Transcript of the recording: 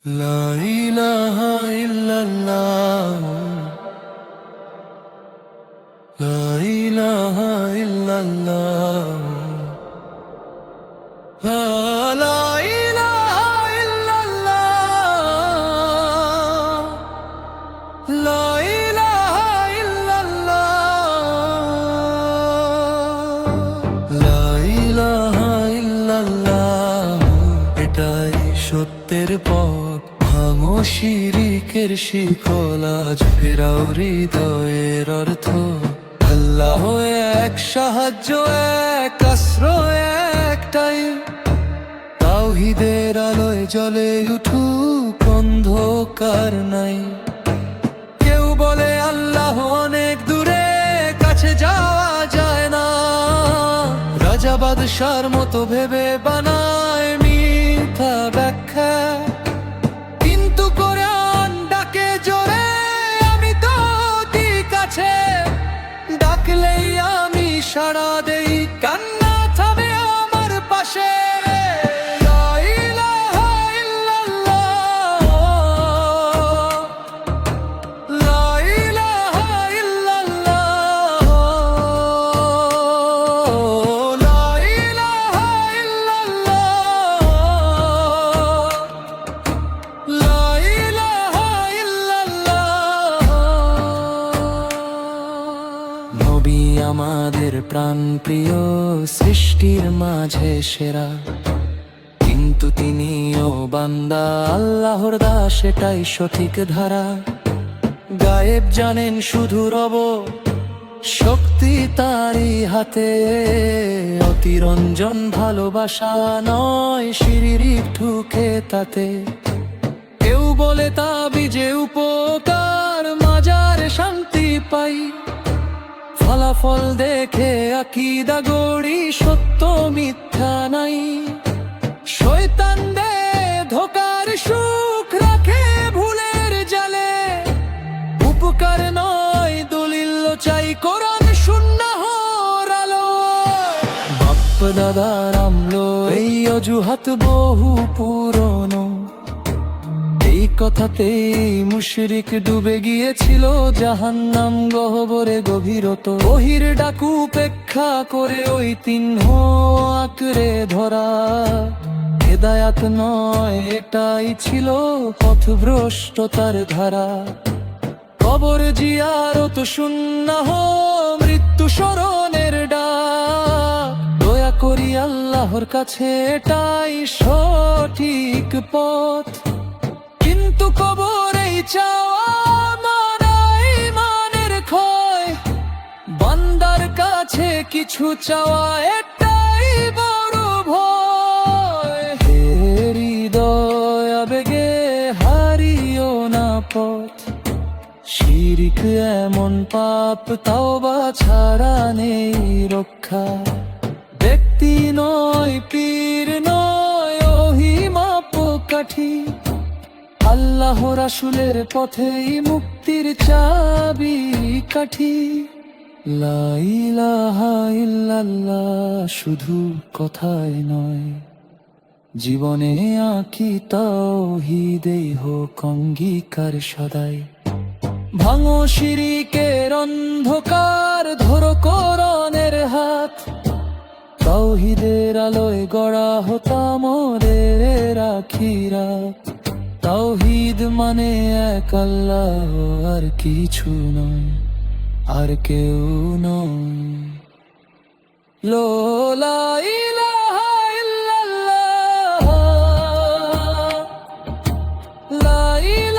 লা ইলাহা ইল্লাল্লাহ, লা ইলাহা ইল্লাল্লাহ, লা ইলাহা ইল্লাল্লাহ, লা ইলাহা ইল্লাল্লাহ, লা ইলাহা ইল্লাল্লাহ। এটাই সত্যের পথ, ভাঙো শিরিকের শিকল, আজ ফেরাও হৃদয়ের অর্থ। আল্লাহ এক, সাহায্য এক, আশ্রয় একটাই। তাওহীদের আলোয় জ্বলে উঠুক, অন্ধকার নাই। কেউ বলে আল্লাহ অনেক দূরে, কাছে যাওয়া যায় না। রাজা বাদশার মতো ভেবে বানায় মিথ্যা ব্যাখ্যা। কিন্তু কোরআন ডাকে জোরে, আমি তো অতি কাছে। ডাকলেই আমি সাড়া দেই, কান্না থামে আমার পাশে। লা ইলাহা ইল্লাল্লাহ, লা ইলাহা ইল্লাল্লাহ, লা ইলাহা ইল্লাল্লাহ, লা ইলাহা ইল্লাল্লাহ। নবী আমাদের প্রাণ প্রিয়, সৃষ্টির মাঝে সেরা। কিন্তু তিনিও বান্দা, আল্লাহর দাস, এটাই সঠিক ধারা। গায়েব জানেন শুধু রব, শক্তি তারই হাতে। অতিরঞ্জন ভালোবাসা নয়, শিরিক ঢুকে তাতে। কেউ বলে তাবিজে উপকার, মাজারে শান্তি পাই। ফলাফল দেখে আকীদা গড়ি, সত্য মিথ্যা নাই। শয়তান দে ধোকার সুখ, রাখে ভুলের জালে। উপকার নয় দলিল চাই, কোরআন সুন্নাহর আলো। বাপ দাদার আমলো এই অজুহাত বহু পুরনো। এই কথাতেই মুশরিক ডুবে গিয়েছিল জাহান্নাম গহ্বরে গভীরত। ওহির ডাকু উপেক্ষা করে ওই চিহ্ন আঁকড়ে ধরা। হেদায়াত নয়, এটাই ছিল পথভ্রষ্টতার ধারা। কবর জিয়ারত সুন্নাহ, মৃত্যু স্মরণের ডাক। দয়া করি আল্লাহর কাছে, এটাই সঠিক পথ। কিন্তু কবরেই চাওয়া মানাই মানের ক্ষয়। বান্দার কাছে কিছু চাওয়া, এটাই বড় ভয়। হে হৃদয় আবেগে হারিও না পথ। শিরিক এমন পাপ, তাওবা ছাড়া নেই রক্ষা। ব্যক্তি নয়, পীর নয়, ওহি মাপকাঠি। আল্লাহ রাসূলের পথেই মুক্তির চাবি কাঠি। লা ইলাহা ইল্লাল্লাহ শুধু কথায় নয়, জীবনে আঁকি তাওহীদেই হোক অঙ্গীকার সদাই। ভাঙো শিরিকের অন্ধকার, ধরো কোরআনের হাত। তাওহীদের আলোয় গড়া হতাম মোদের আখিরাত। তাওহীদ মানে এক আল্লাহ, আর কিছু নয়, আর কেউ নয়। লা ইলাহা ইল্লাল্লাহ, লা ইলাহা